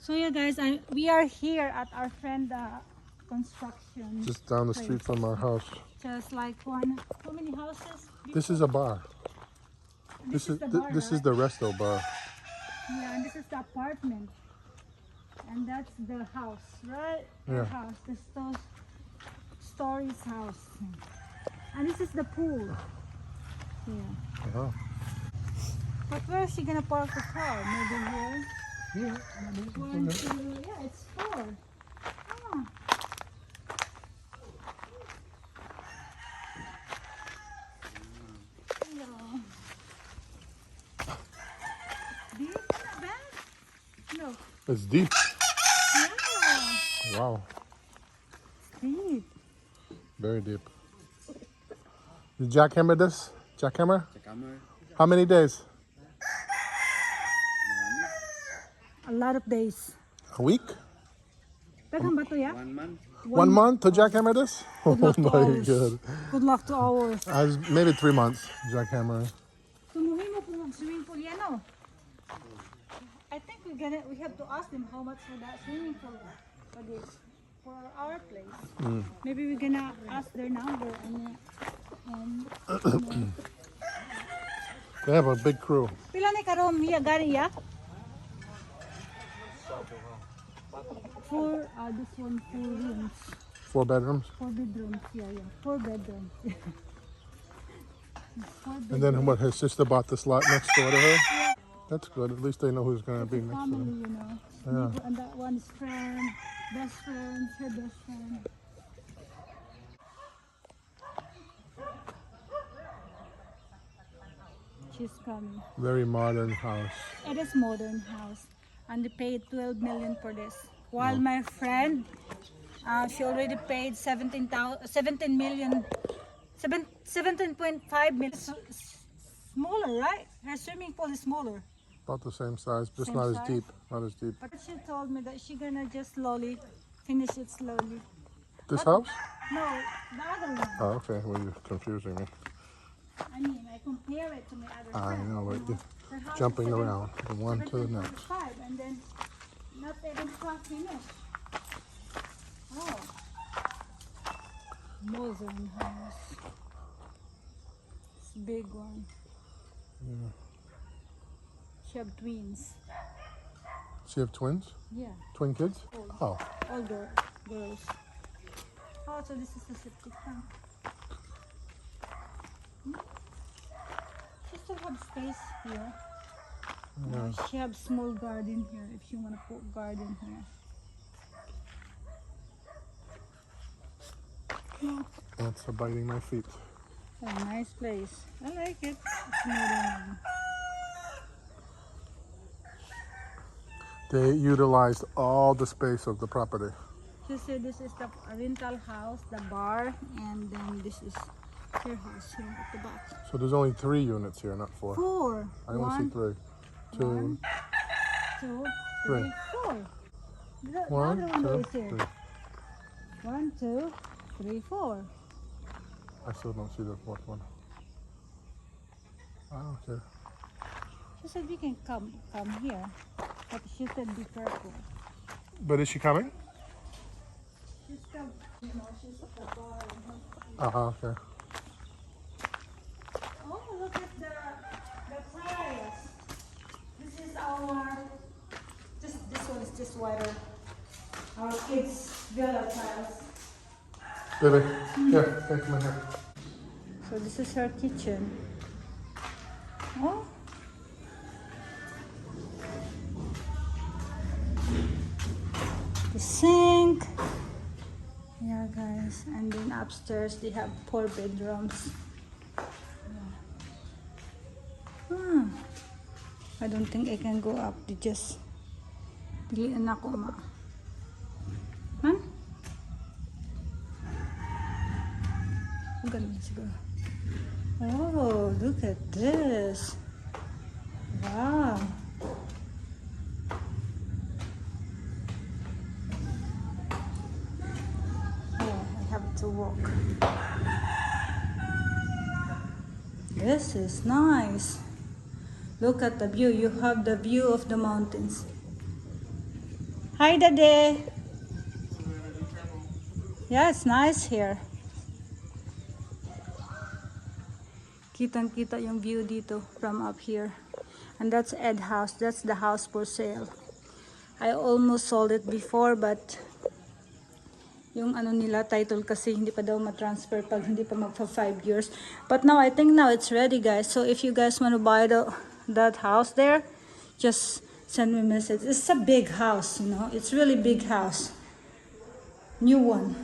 So yeah, guys, we are here at our friend construction. Just down the place. street from our house. Just like one. How many houses? This is a bar. This is the bar, this right? is the resto bar. Yeah, and this is the apartment, and that's the house, right? Yeah. The house, the stories house, and this is the pool. Yeah. Uh-huh. But where is she gonna park the car? Maybe here. Yeah. One, two. Yeah, it's four. Oh. Hello. Deep in the bed? No. It's deep. Yeah. Wow. Deep. Very deep. You jackhammer this? Jackhammer? Jackhammer. How many days? A lot of days. A week? Daghang ba to, yeah? 1 month. 1 month to jackhammer this? Oh Good luck to my ours. god. Good luck to ours. Maybe 3 months jackhammer. Tumuhin mo po ng swimming pool yan, oh. I think we have to ask them how much for that swimming pool for our place. Maybe we're gonna ask their number and They have a big crew. pila ni karom hiya gani ya? Four this one 4 rooms. 4 bedrooms. 4 bedrooms, yeah. 4 bedrooms. 4 And then what, his sister bought this lot next door to her? That's good. At least they know who's going to be next to family, them. you know. Yeah. Neighbor, and that one is friend, best friends, her best friend. She's coming. Very modern house. It is modern house, and they paid 12 million for this. While my friend, she already paid 17 million, 17.5 million. Smaller, right? Her swimming pool is smaller. About the same size, just Same not size? as deep. Not as deep. But she told me that she gonna just slowly finish it slowly. This house? No, the other one. Oh, okay. Well, you're confusing me. I mean, I compare it to my other I friend. know, but you you're Her house jumping is around from one to the next. 17.5, and then not even half finished. Oh, modern house. It's a big one. Yeah. She have twins. She have twins? Yeah, Twin kids? Oh, all girls. Oh, so this is the septic tank. She still have space here. yeah. She have small garden here if you want to put garden here. That's biting my feet. A nice place. I like it. It's modern. They utilized all the space of the property. She said this is the rental house, the bar, and then this is her house here at the back. So there's only 3 units here, not 4. 4. I only see 3. 2, 1, 2, 3, 4. The 1, other window 2, is here. 3. 1, 2, 3, 4. I still don't see the 4th one. I don't care. She said we can come here, but she said be careful. But is she coming? She's come, she's at the bar. Okay. Oh, look at the tiles. This is our, this one is just water. Our kids' villa tiles. Baby, here, come in here. So this is her kitchen. Oh. The sink. Yeah, guys. And then upstairs they have 4 bedrooms. I don't think I can go up. They just piliin ako ma. Man? Ganun siguro. Oh, look at this. Wow. Oh, I have to walk. This is nice. Look at the view. You have the view of the mountains. Hi, Daddy. Yeah, it's nice here. Kitang-kita yung view dito from up here. And that's Ed house. That's the house for sale. I almost sold it before, but yung ano nila title kasi hindi pa daw ma-transfer pag hindi pa magpa 5 years. But now I think now it's ready, guys. So if you guys want to buy that house there, just send me a message. It's a big house, you know. It's really big house. New one.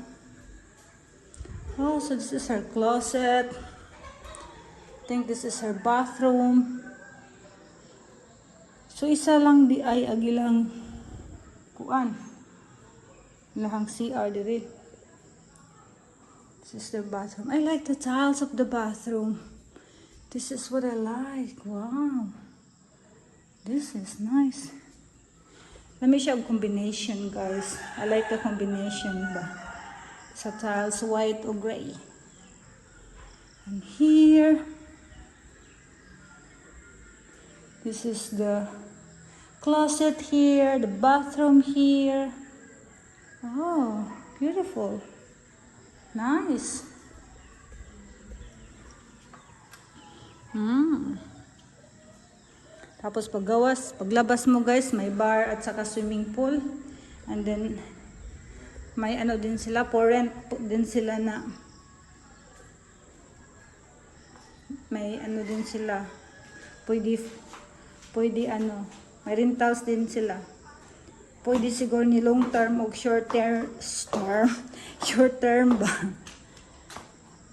Oh, so this is her closet. I think this is her bathroom. So isa lang di ay agilang kuan. Lahang CR diri. This is the bathroom. I like the tiles of the bathroom. This is what I like. Wow. This is nice. Let me show combination, guys. I like the combination ba. Sa tiles, white or gray. And here, this is the closet here, the bathroom here. Oh, beautiful. Nice. Tapos paglabas mo guys, may bar at saka swimming pool. And then, may ano din sila, for rent din sila na, may ano din sila, pwede ano, may rentals din sila. Pwede siguro ni long term o short term ba?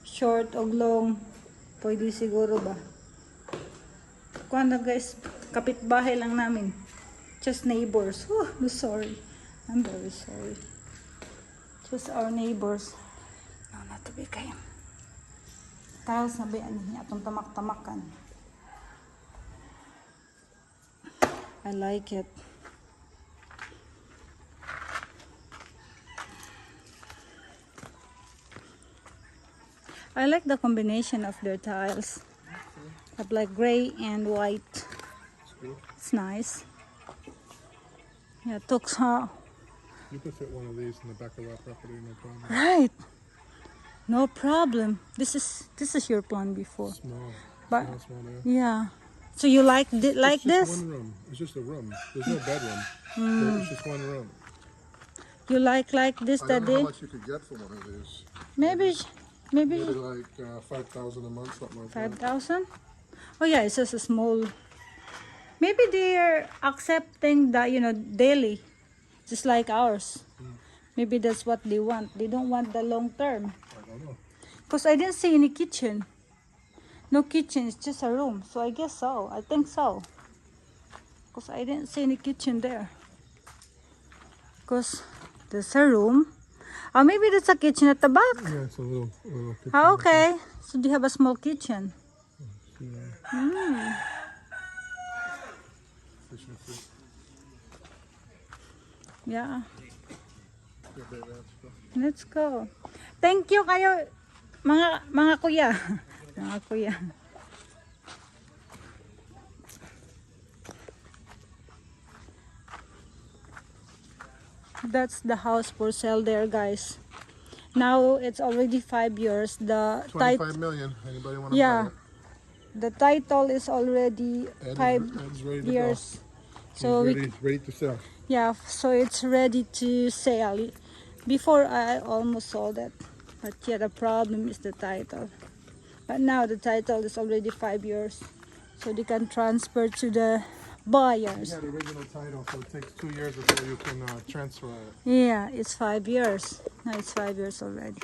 Short o long, pwede siguro ba? Kuha na guys, kapitbahay lang namin. Just neighbors. Oh, I'm sorry. I'm very sorry. Just our neighbors. No, not to be kayo. Tiles na ba yan? Atong tamak-tamakan. I like it. I like the combination of their tiles. Of like gray and white. It's nice. Yeah, it looks You could fit one of these in the back of our property, no problem. right. No problem. This is your plan before. Small. But Small, yeah. So you like it's this? Just one room. It's just a room. There's no bedroom. But it's just one room. You like this, I don't know Daddy? how much you could get for one of these. Maybe Maybe like 5,000 a month, something like that. 5,000. Oh yeah, it's just a small. Maybe they're accepting that, you know, daily, just like ours. Maybe that's what they want. They don't want the long term. I don't know. Because I didn't see any kitchen. No kitchen, it's just a room. So I guess so. I think so. Because I didn't see any kitchen there. Because there's a room. Oh, maybe that's a kitchen at the back. Yeah, it's a little kitchen. Oh, okay. So they have a small kitchen. Yeah. Efficiency. Yeah. Yeah, baby, let's go. Let's go. Thank you kayo, mga kuya. Mga kuya. That's the house for sale there, guys. Now it's already 5 years. The 25 million. Anybody want to yeah, buy it? the title is already Ed 5 is ready to years. go. So He's ready to sell. yeah, so it's ready to sell. Before I almost sold it, but yeah, the problem is the title. But now the title is already 5 years, so they can transfer to the buyers. You had the original title, so it takes 2 years before you can transfer it. Yeah, it's 5 years. Now it's 5 years already.